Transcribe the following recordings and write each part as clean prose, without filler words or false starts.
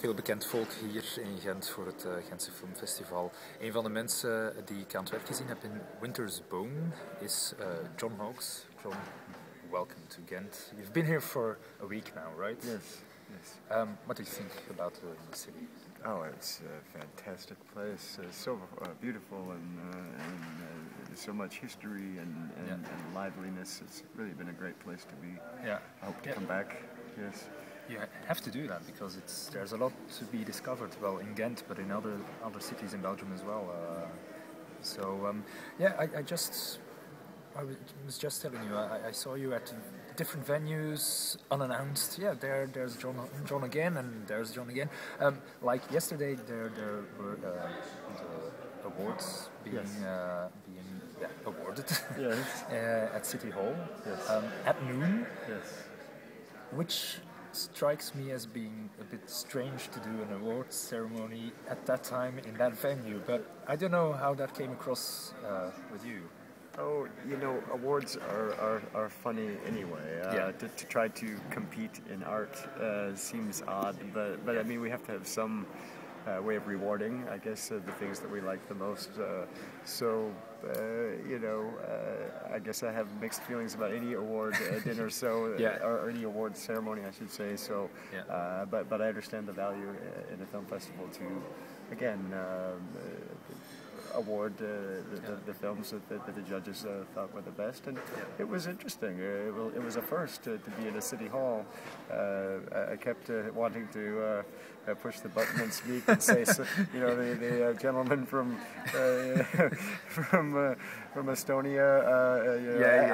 heel bekend volk hier in Gent voor het Gentse Filmfestival. Een van de mensen die ik aan het werk gezien heb in Winter's Bone is John Hawkes. John, welcome to Ghent. You've been here for a week now, right? Yes, yes. What do you think about the city? Oh, it's a fantastic place. So beautiful and so much history and liveliness. It's really been a great place to be. Yeah. I hope to come back. Yes. You have to do that because there's a lot to be discovered. Well, in Ghent, but in other cities in Belgium as well. I was just telling you, I saw you at different venues, unannounced. Yeah, there's John again, and there's John again. Like yesterday, there were the awards being awarded Yes. at City Hall. Yes. At noon. Yes. Which strikes me as being a bit strange to do an awards ceremony at that time in that venue, but I don't know how that came across with you. Oh, awards are funny anyway. To try to compete in art seems odd, but I mean we have to have some way of rewarding, I guess, the things that we like the most. I guess I have mixed feelings about any award dinner, or any award ceremony, I should say. So, but I understand the value in a film festival to, again, award the films that the judges thought were the best, and it was interesting. It was a first to be in a city hall. I kept wanting to push the button and speak and say, the gentleman from Estonia.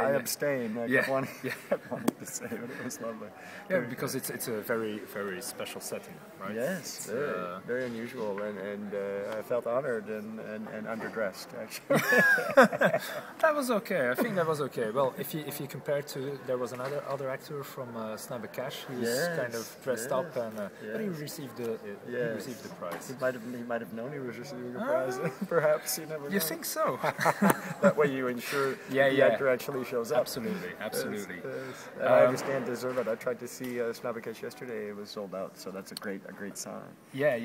I abstain. I kept wanting to say, but it was lovely. Yeah, because it's a very, very special setting, right? Yes, very unusual, and I felt honored and underdressed, actually. That was okay. I think that was okay. Well, if you compare to, there was other actor from Snabbe Cash who was kind of dressed up, and but he received the prize. He might have known he was receiving a prize. Perhaps, you never know. You think so? That way you ensure the actor actually shows up. Absolutely. Yes. And I understand deserve it. I tried to see Snabbe Cash yesterday. It was sold out, so that's a great sign. Yeah.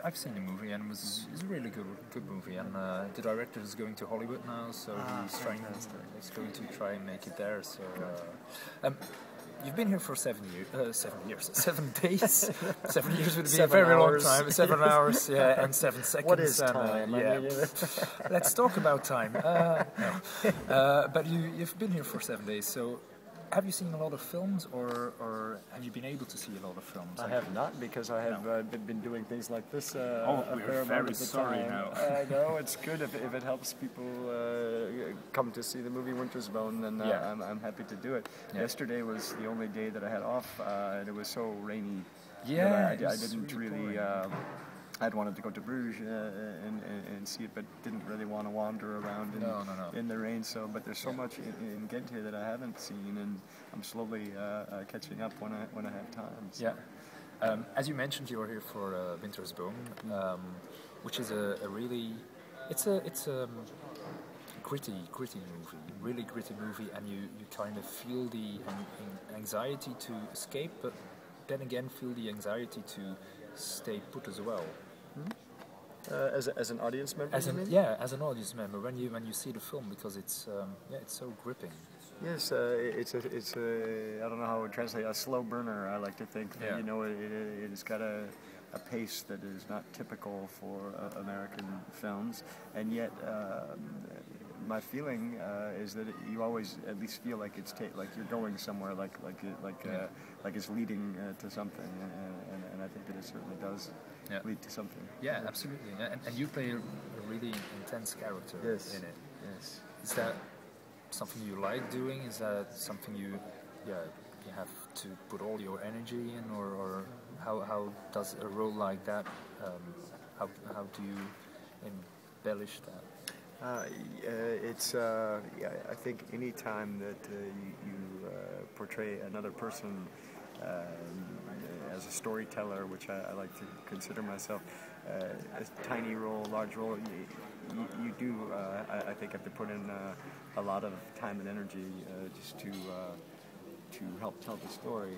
I've seen the movie, and it's a really good movie. And the director is going to Hollywood now, so he's going to try and make it there. So you've been here for 7 years, 7 days. 7 years would be a very long time. 7 hours, and 7 seconds. What is time? Let's talk about time. But you've been here for 7 days, so. Have you seen a lot of films, or have you been able to see a lot of films? I have not, because I have been doing things like this. We're very sorry now. I know, it's good if it helps people come to see the movie Winter's Bone, then I'm happy to do it. Yeah. Yesterday was the only day that I had off, and it was so rainy. Yeah, I didn't really. I'd wanted to go to Bruges and see it, but didn't really want to wander around in the rain. But there's so much in Ghent here that I haven't seen, and I'm slowly catching up when I have time. So. Yeah. As you mentioned, you are here for Winter's Bone, which is a really, it's a gritty movie, really gritty movie, and you kind of feel the anxiety to escape, but then again feel the anxiety to stay put as well. As an audience member, as an audience member when you see the film, because it's so gripping. Yes, it's a I don't know how I would translate, a slow burner. I like to think that it's got a pace that is not typical for American films, and yet my feeling is that you always at least feel like like you're going somewhere, like it's leading to something, and I think that it certainly does lead to something. Yeah, absolutely. And you play a really intense character in it. Yes. Is that something you like doing? Is that something you have to put all your energy in, or how does a role like that? How do you embellish that? I think any time that you portray another person as a storyteller, which I like to consider myself, a tiny role, large role, you do, I think, have to put in a lot of time and energy just to help tell the story.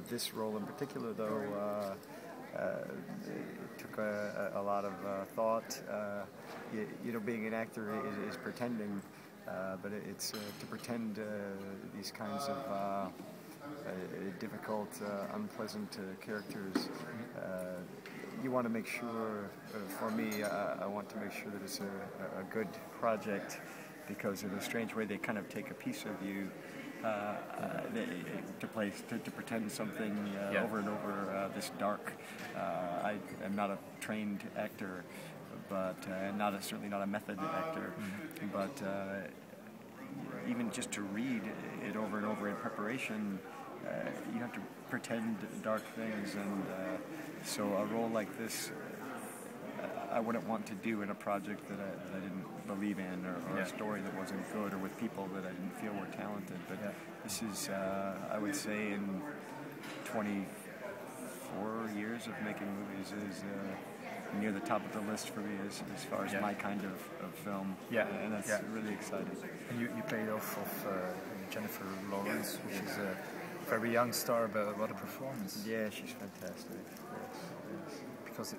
This role in particular, though, it took a lot of thought. Being an actor is pretending, but it's to pretend these kinds of difficult, unpleasant characters. You want to make sure, for me, I want to make sure that it's a good project, because in a strange way they kind of take a piece of you to pretend something over and over this dark. I am not a trained actor, but certainly not a method actor, but even just to read it over and over in preparation, you have to pretend dark things, and so a role like this I wouldn't want to do in a project that I didn't believe in, or a story that wasn't good, or with people that I didn't feel were talented. But this is, I would say, in 24 years of making movies, is near the top of the list for me as far as my kind of film. And that's really exciting. And you played off of Jennifer Lawrence, which is a very young star, but what a performance. Yeah, she's fantastic. Yes. Because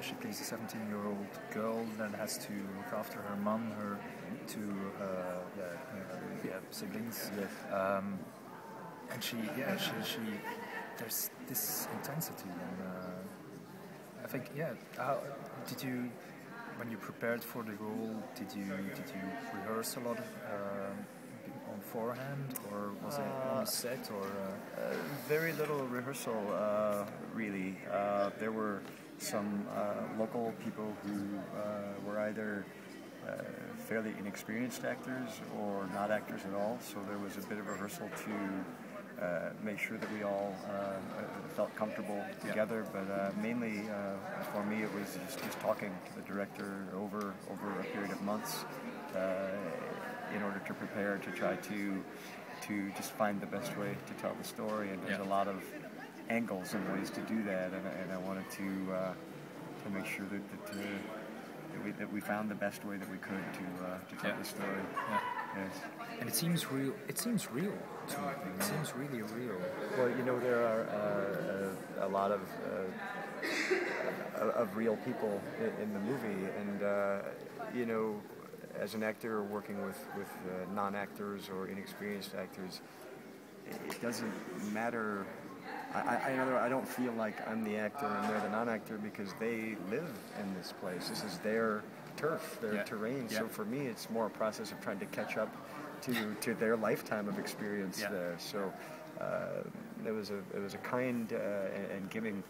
she plays a 17-year-old girl that has to look after her mom, her two siblings. Yes. And she there's this intensity, and I think, how did you, when you prepared for the role, did you rehearse a lot on forehand, or was it on the set, or? Very little rehearsal, really. There were some local people who were either fairly inexperienced actors or not actors at all, so there was a bit of rehearsal to make sure that we all felt comfortable together, but mainly for me it was just talking to the director over a period of months in order to prepare, to try to just find the best way to tell the story, and there's a lot of angles and ways to do that, and I wanted to make sure that we found the best way that we could to tell the story. Yes. And it seems real. It seems real to me. It seems really real. Well, there are a lot of real people in the movie, and as an actor working with non-actors or inexperienced actors, it doesn't matter. I don't feel like I'm the actor and they're the non-actor, because they live in this place. This is their turf, their terrain. So for me, it's more a process of trying to catch up to their lifetime of experience there. So it was a kind and giving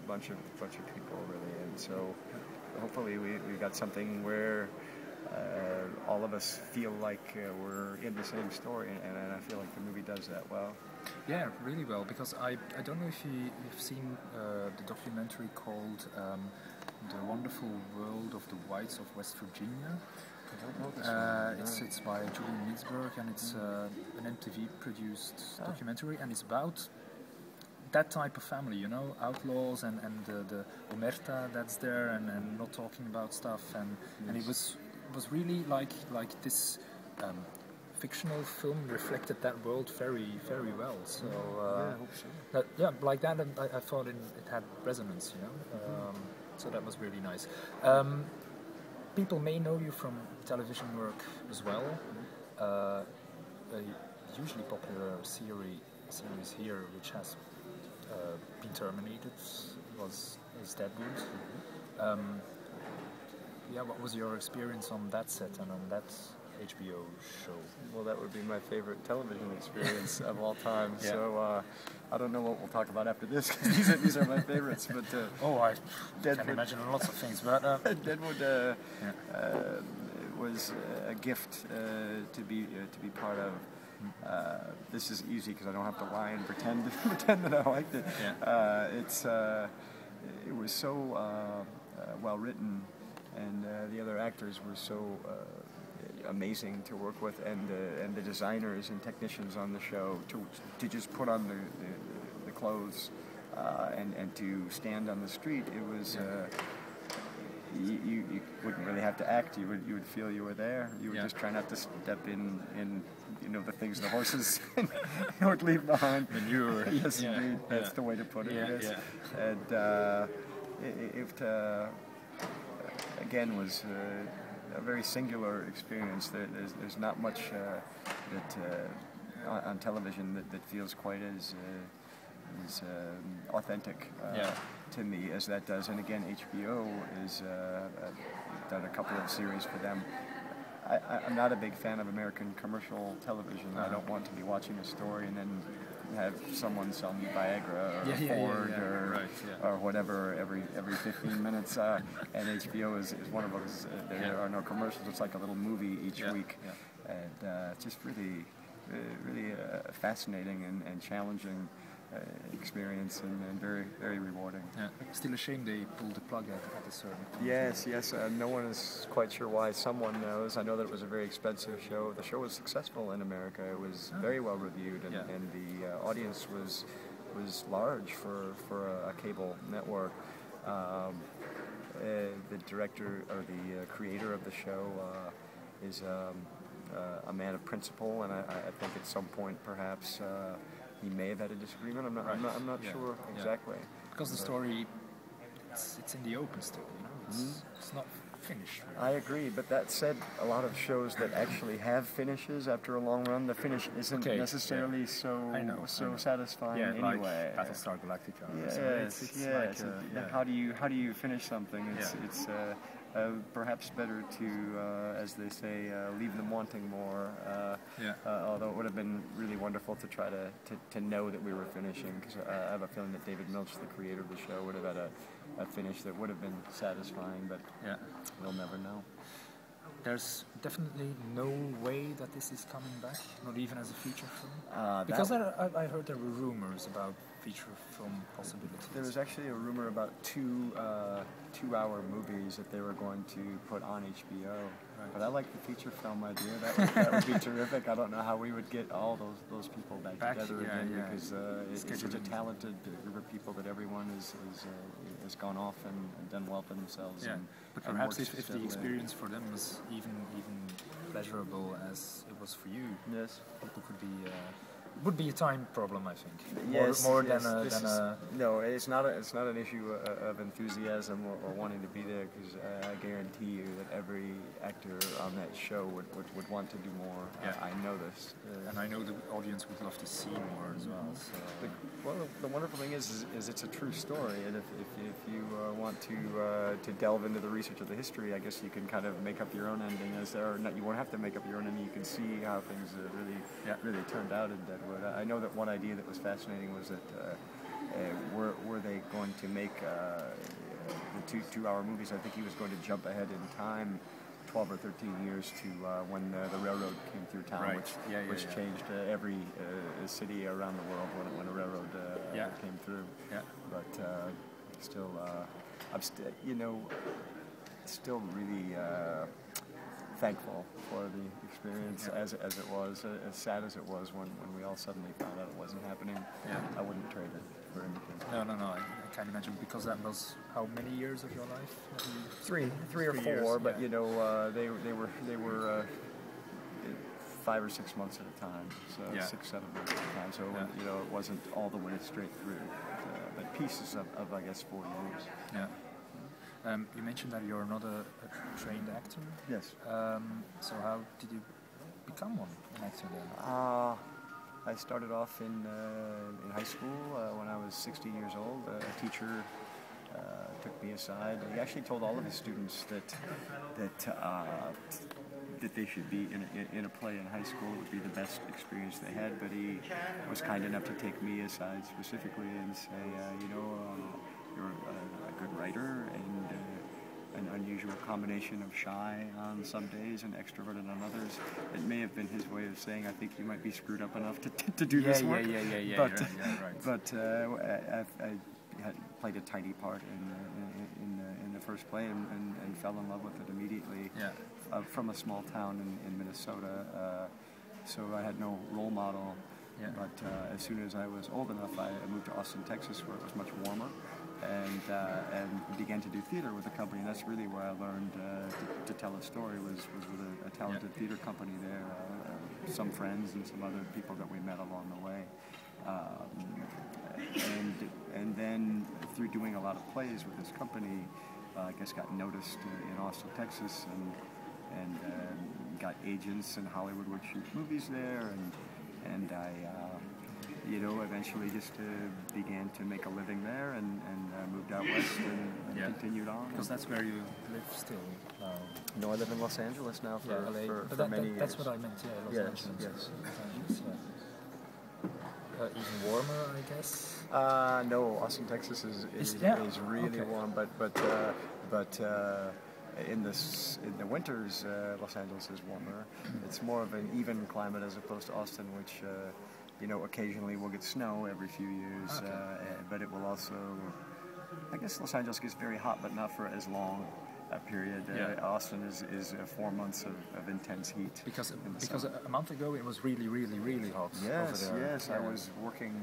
bunch of people, really. And so hopefully we got something where all of us feel like we're in the same story, and I feel like the movie does that well. Yeah, really well, because I don't know if you've seen the documentary called The Wonderful World of the Whites of West Virginia. I don't know this one. It's by Julian Mitzberg, and it's an MTV-produced documentary, and it's about that type of family, outlaws and the omerta that's there, and not talking about stuff, and it was really like this fictional film reflected that world very, very well. So I hope so. like that, and I thought it had resonance, so that was really nice. People may know you from television work as well. A hugely popular series here, which has been terminated, was Deadwood. What was your experience on that set and on that HBO show? Well, that would be my favorite television experience of all time. So I don't know what we'll talk about after this, because these are my favorites. But I can imagine lots of things. But Deadwood was a gift to be part of. This is easy because I don't have to lie and pretend that I liked it. It was so well written, and the other actors were so amazing to work with, and the designers and technicians on the show to just put on the clothes and to stand on the street. you wouldn't really have to act. You would feel you were there. You would just try not to step in the things the horses would leave behind. Manure. Yes, indeed. That's the way to put it. Yes. Yeah. And it again was a very singular experience. There's not much on television that feels quite as authentic to me as that does. And again, HBO is done a couple of series for them. I'm not a big fan of American commercial television. I don't want to be watching a story and then have someone sell me Viagra or Ford or whatever every 15 minutes. And HBO is one of those. There are no commercials. It's like a little movie each week, and it's just really fascinating and challenging experience and very, very rewarding. Yeah. Still a shame they pulled the plug at a certain point. Yes. No one is quite sure why. Someone knows. I know that it was a very expensive show. The show was successful in America. It was very well reviewed, and the audience was large for a cable network. The director or the creator of the show is a man of principle, and I think at some point perhaps he may have had a disagreement. I'm not sure exactly. Because the story, it's in the open still. It's not finished. Really. I agree, but that said, a lot of shows that actually have finishes after a long run, the finish isn't necessarily so satisfying anyway. Like Battlestar Galactica. Yes. How do you finish something? It's perhaps better to, as they say, leave them wanting more. Although it would have been really wonderful to try to know that we were finishing, because I have a feeling that David Milch, the creator of the show, would have had a finish that would have been satisfying, but we'll never know. There's definitely no way that this is coming back, not even as a feature film? Because I heard there were rumors about feature film possibilities. There was actually a rumor about two-hour movies that they were going to put on HBO. Right. But I like the feature film idea. That would be terrific. I don't know how we would get all those people back together again, because it's such a talented group of people that everyone has gone off and done well for themselves. Yeah. But perhaps if the experience for them was even pleasurable as it was for you, people could be. It would be a time problem, I think. More than a. No, it's not an issue of enthusiasm or wanting to be there, because I guarantee you that every actor on that show would want to do more. I know this, and I know the audience would love to see more as well. So. The wonderful thing is it's a true story, and if you want to delve into the research of the history, I guess you can kind of make up your own ending. You won't have to make up your own ending. You can see how things really turned out in Deadwood. I know that one idea that was fascinating was that were they going to make the two-hour movies? I think he was going to jump ahead in time 12 or 13 years to when the railroad came through town, which changed every city around the world when a railroad came through. Yeah. But still, I'm still really thankful for the experience as it was, as sad as it was when we all suddenly found out it wasn't happening. I wouldn't trade it for anything. No, I can't imagine, because that was how many years of your life? Three or four, years, but they were 5 or 6 months at a time, so 6, 7 months at a time. So it wasn't all the way straight through, but pieces of I guess 4 years. Yeah. You mentioned that you're not a trained actor. Yes. So how did you become an actor then? I started off in high school when I was 16 years old. A teacher took me aside. He actually told all of his students that they should be in a play in high school. It would be the best experience they had. But he was kind enough to take me aside specifically and say, you're a good writer and an unusual combination of shy on some days and extroverted on others. It may have been his way of saying, I think you might be screwed up enough to do this work. But I had played a tiny part in the first play and fell in love with it immediately. From a small town in Minnesota, so I had no role model. But as soon as I was old enough, I moved to Austin, Texas, where it was much warmer. and began to do theater with the company. And that's really where I learned to tell a story was with a talented theater company there. Some friends and some other people that we met along the way. And then through doing a lot of plays with this company, I guess got noticed in Austin, Texas, and got agents in Hollywood would shoot movies there, and I, eventually just began to make a living there, and moved out west and continued on. Because that's where you live still. No, I live in Los Angeles now for many years. That's what I meant. Yeah, Los Angeles. Yes. Even warmer, I guess. No, Austin, Texas is really warm, but in the winters, Los Angeles is warmer. It's more of an even climate as opposed to Austin, which occasionally we'll get snow every few years, but it will also. I guess Los Angeles gets very hot, but not for as long a period. Austin is 4 months of intense heat. Because a month ago it was really, really, really hot. Yes, over there. yes. I was working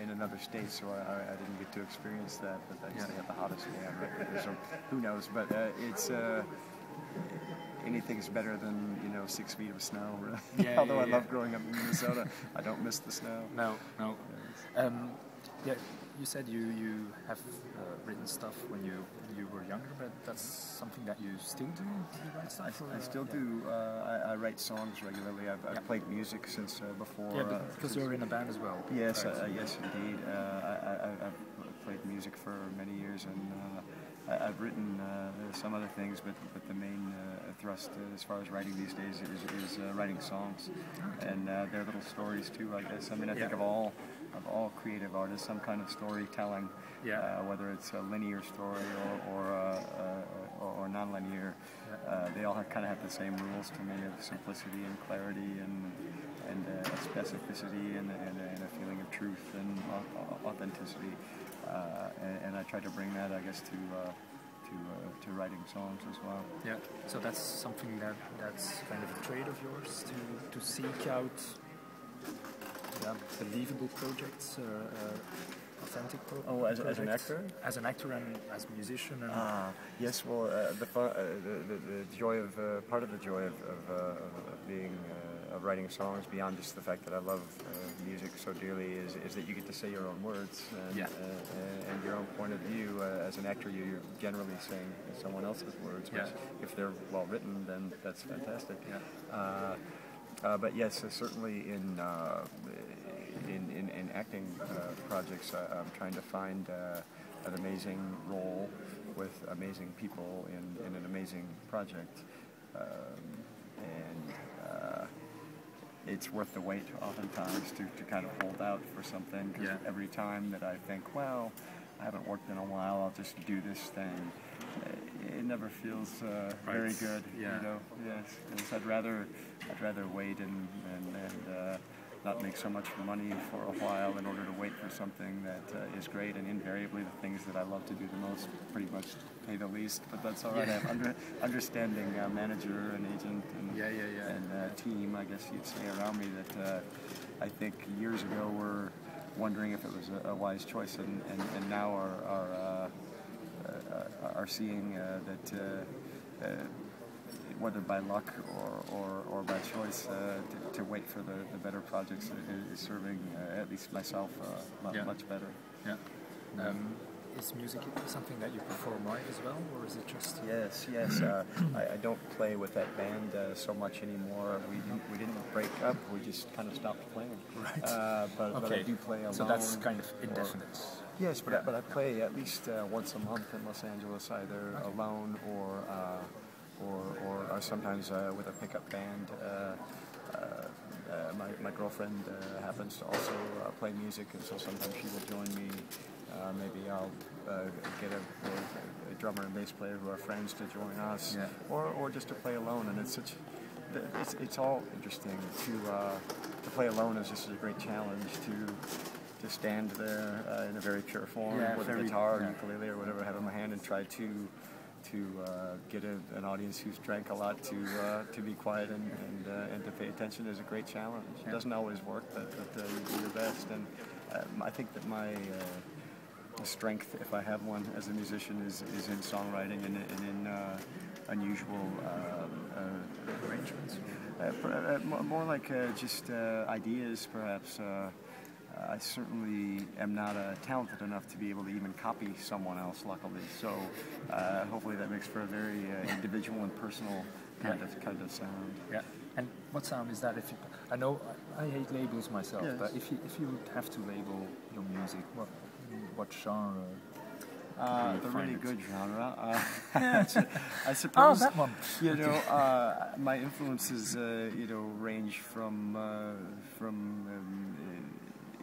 in another state, so I didn't get to experience that. But I guess they have the hottest day ever. So who knows? But it's anything's better than 6 feet of snow. Really. Although I love growing up in Minnesota, I don't miss the snow. No. You said you have written stuff when you were younger, but that's something that you still do? You write stuff? I still do. I write songs regularly. I've played music since before. Yeah, because you're in a band as well. Yes, right? yes, indeed. I've played music for many years, and I've written some other things, but the main thrust as far as writing these days is writing songs, and they're little stories too, I guess. I mean, I think of all creative artists, some kind of storytelling, whether it's a linear story or non-linear. They all kind of have the same rules to me of simplicity and clarity and specificity and a feeling of truth and authenticity. And I try to bring that, I guess, to writing songs as well. Yeah. So that's something that's kind of a trait of yours to seek out. Believable projects, authentic projects. As an actor? As an actor and as a musician. And yes. Well, the joy of part of the joy of being of writing songs, beyond just the fact that I love music so dearly, is that you get to say your own words and your own point of view. As an actor, you're generally saying someone else's words, which, if they're well written, then that's fantastic. Yeah. But yes, certainly in acting projects, I'm trying to find an amazing role with amazing people in an amazing project, and it's worth the wait oftentimes to kind of hold out for something. Because every time that I think, well, I haven't worked in a while, I'll just do this thing. It never feels very good, Yes, I'd rather wait and not make so much money for a while in order to wait for something that is great. And invariably, the things that I love to do the most pretty much pay the least. But that's all right. I have understanding manager and agent and team, I guess you'd say, around me that I think years ago were wondering if it was a wise choice, and now are seeing that whether by luck or by choice, to wait for the better projects is serving at least myself much better. Yeah. Is music something that you perform live as well, or is it just? Yes. I don't play with that band so much anymore. We didn't break up. We just kind of stopped playing. Right. But I do play alone. So that's kind of indefinite. Yes, but I play at least once a month in Los Angeles, either alone or sometimes with a pickup band. My girlfriend happens to also play music, and so sometimes she will join me. Maybe I'll get a drummer and bass player who are friends to join us, or just to play alone. And it's all interesting. To play alone is just a great challenge. To stand there in a very pure form with a guitar or ukulele or whatever I have in my hand and try to get an audience who's drank a lot to be quiet and to pay attention is a great challenge. It doesn't always work, but you do your best. And I think that strength, if I have one as a musician, is in songwriting and in unusual arrangements. More like just ideas, perhaps. I certainly am not talented enough to be able to even copy someone else, luckily. So hopefully that makes for a very individual and personal kind of sound. Yeah. And what sound is that? If you, I know I hate labels myself, Yes. but if you would have to label your music, what genre? The really good genre. I suppose. Oh, that one. You know, my influences, range from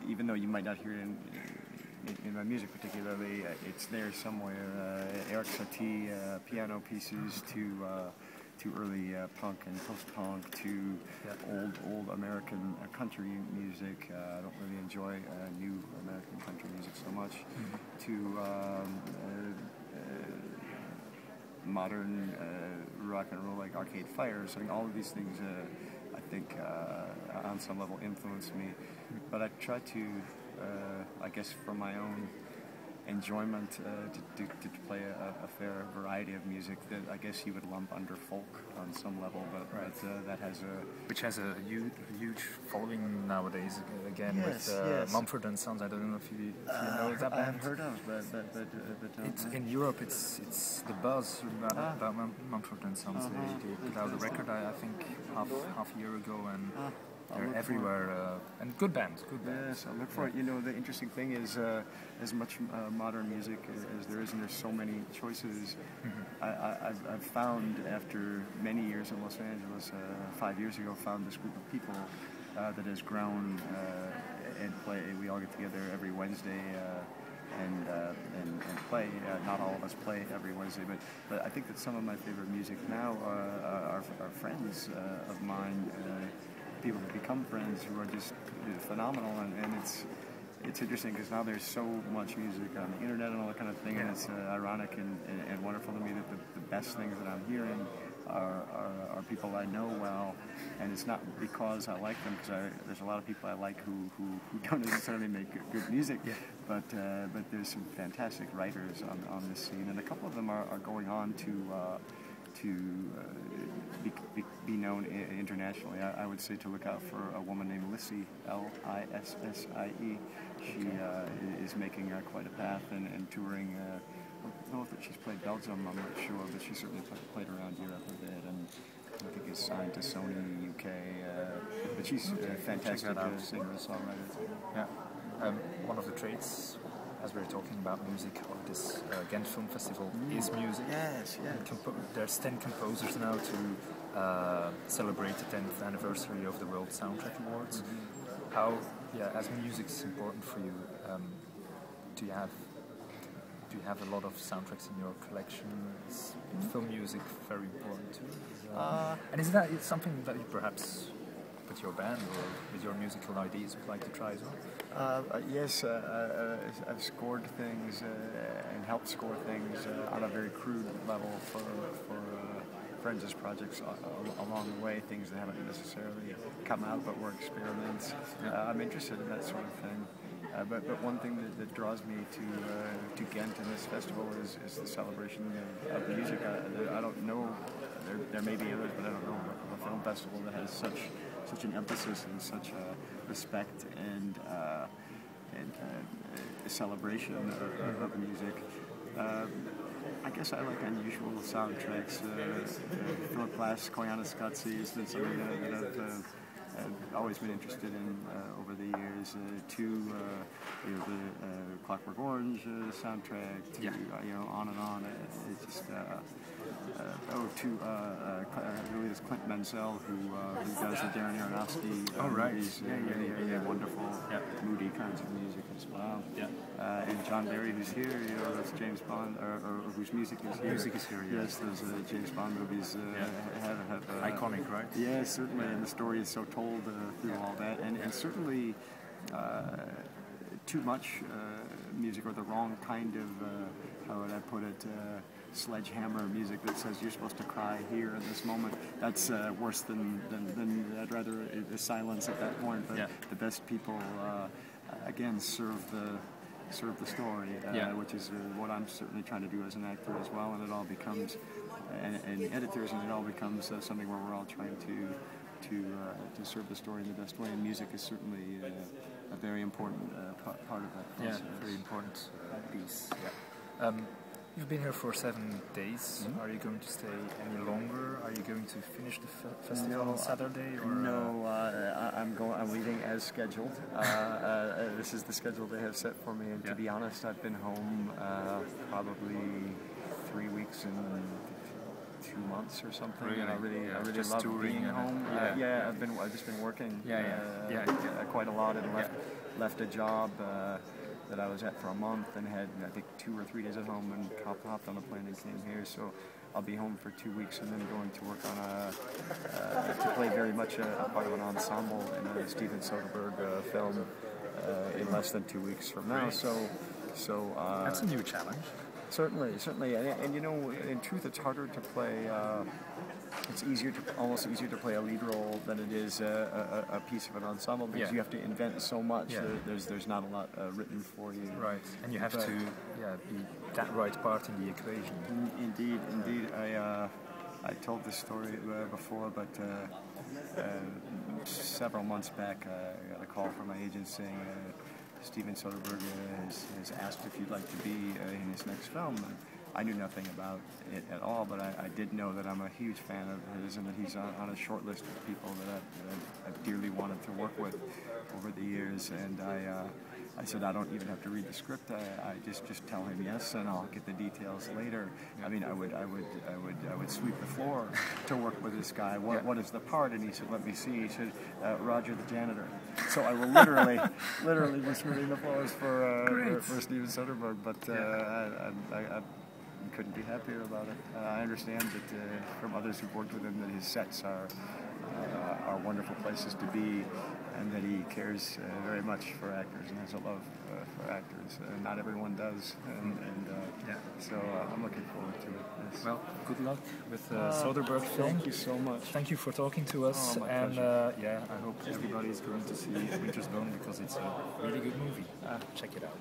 even though you might not hear it in my music particularly, it's there somewhere. Eric Satie piano pieces to early punk and post-punk to old American country music. I don't really enjoy new American country music so much. To modern rock and roll like Arcade Fire. So all of these things, I think, on some level influence me. But I try to, I guess, for my own enjoyment, to play a fair variety of music that I guess you would lump under folk on some level, but that has which has a huge following nowadays. Again, yes, with Mumford and Sons. I don't know if you know that band. I have heard of, but it's in Europe. It's the buzz about Mumford and Sons. They put out a record, I think, half a year ago, and they're everywhere. And good bands. Yes, I look for it. You know, the interesting thing is, as much modern music as there is, and there's so many choices. I've found after many years in Los Angeles, 5 years ago, found this group of people that has grown and play. We all get together every Wednesday and play. Not all of us play every Wednesday, but I think that some of my favorite music now are friends of mine. People who become friends who are just phenomenal, and it's interesting because now there's so much music on the internet and all that kind of thing, and it's ironic and wonderful to me that the best things that I'm hearing are people I know well, and it's not because I like them, because there's a lot of people I like who don't necessarily make good music, but there's some fantastic writers on this scene, and a couple of them are going on to be known internationally. I would say to look out for a woman named Lissie, Lissie. She is making quite a path and touring. I don't know if she's played Belgium, I'm not sure, but she certainly played around Europe a bit, and I think is signed to Sony UK. But she's a fantastic singer and songwriter. Yeah. One of the traits, as we were talking about music, of this Ghent Film Festival is music. Yes. There's 10 composers now to celebrate the 10th anniversary of the World Soundtrack Awards. How, as music is important for you, do you have a lot of soundtracks in your collection? Is film music very important too? And is that something that you perhaps with your band or with your musical ideas would like to try as well? Yes, I've scored things and helped score things on a very crude level for friends' projects along the way, things that haven't necessarily come out but were experiments. I'm interested in that sort of thing. But one thing that draws me to Ghent and this festival is the celebration of music. I don't know, there may be others, but I don't know of a film festival that has such an emphasis and such a respect and a celebration of music. I guess I like unusual soundtracks. Philip Glass, Koyana Scotzi has been something that I've always been interested in over the years. The Clockwork Orange soundtrack, on and on. It's just really this Clint Menzel who does the Darren Aronofsky movies. Wonderful, moody kinds of music as well. And John Barry, who's here, that's James Bond, or whose music is here. Music is here, yes. Those James Bond movies have iconic, right? Yeah, certainly, and the story is so told through all that, and certainly too much music, or the wrong kind of, how would I put it, sledgehammer music that says you're supposed to cry here in this moment. That's worse than I'd rather silence at that point. But the best people, again, serve serve the story, which is what I'm certainly trying to do as an actor as well. And it all becomes, and editors, and it all becomes something where we're all trying to serve the story in the best way. And music is certainly a very important part of that process. Yeah, very important piece. Yeah. You've been here for 7 days. Are you going to stay any longer? Are you going to finish the festival on Saturday? Or, no, I'm leaving as scheduled. This is the schedule they have set for me. And to be honest, I've been home probably 3 weeks and 2 months or something. Really? And I really just love touring being home. I've just been working quite a lot and left a job that I was at for a month and had, I think, 2 or 3 days at home and hopped on a plane and came here. So I'll be home for 2 weeks and then going to work on to play very much a part of an ensemble in a Steven Soderbergh film in less than 2 weeks from now. So that's a new challenge. Certainly, and you know, in truth, it's harder to play. It's almost easier to play a lead role than it is a piece of an ensemble because you have to invent so much. There's not a lot written for you. Right, and you have to be that right part in the equation. Indeed. I told this story before, but several months back, I got a call from my agent saying Steven Soderbergh has asked if you'd like to be in his next film. And I knew nothing about it at all, but I did know that I'm a huge fan of his and that he's on a short list of people that I've dearly wanted to work with over the years. And I said I don't even have to read the script. I just tell him yes, and I'll get the details later. I mean, I would sweep the floor to work with this guy. What is the part? And he said, let me see. He said, Roger the janitor. So I will literally be sweeping the floors for Steven Soderbergh. But I couldn't be happier about it. I understand that from others who've worked with him that his sets are wonderful places to be, and that he cares very much for actors and has a love for actors. Not everyone does, so I'm looking forward to it. Yes. Well, good luck with the Soderbergh film. Thank you so much. Thank you for talking to us, and I hope everybody is going to see Winter's Bone because it's a really good movie. Check it out.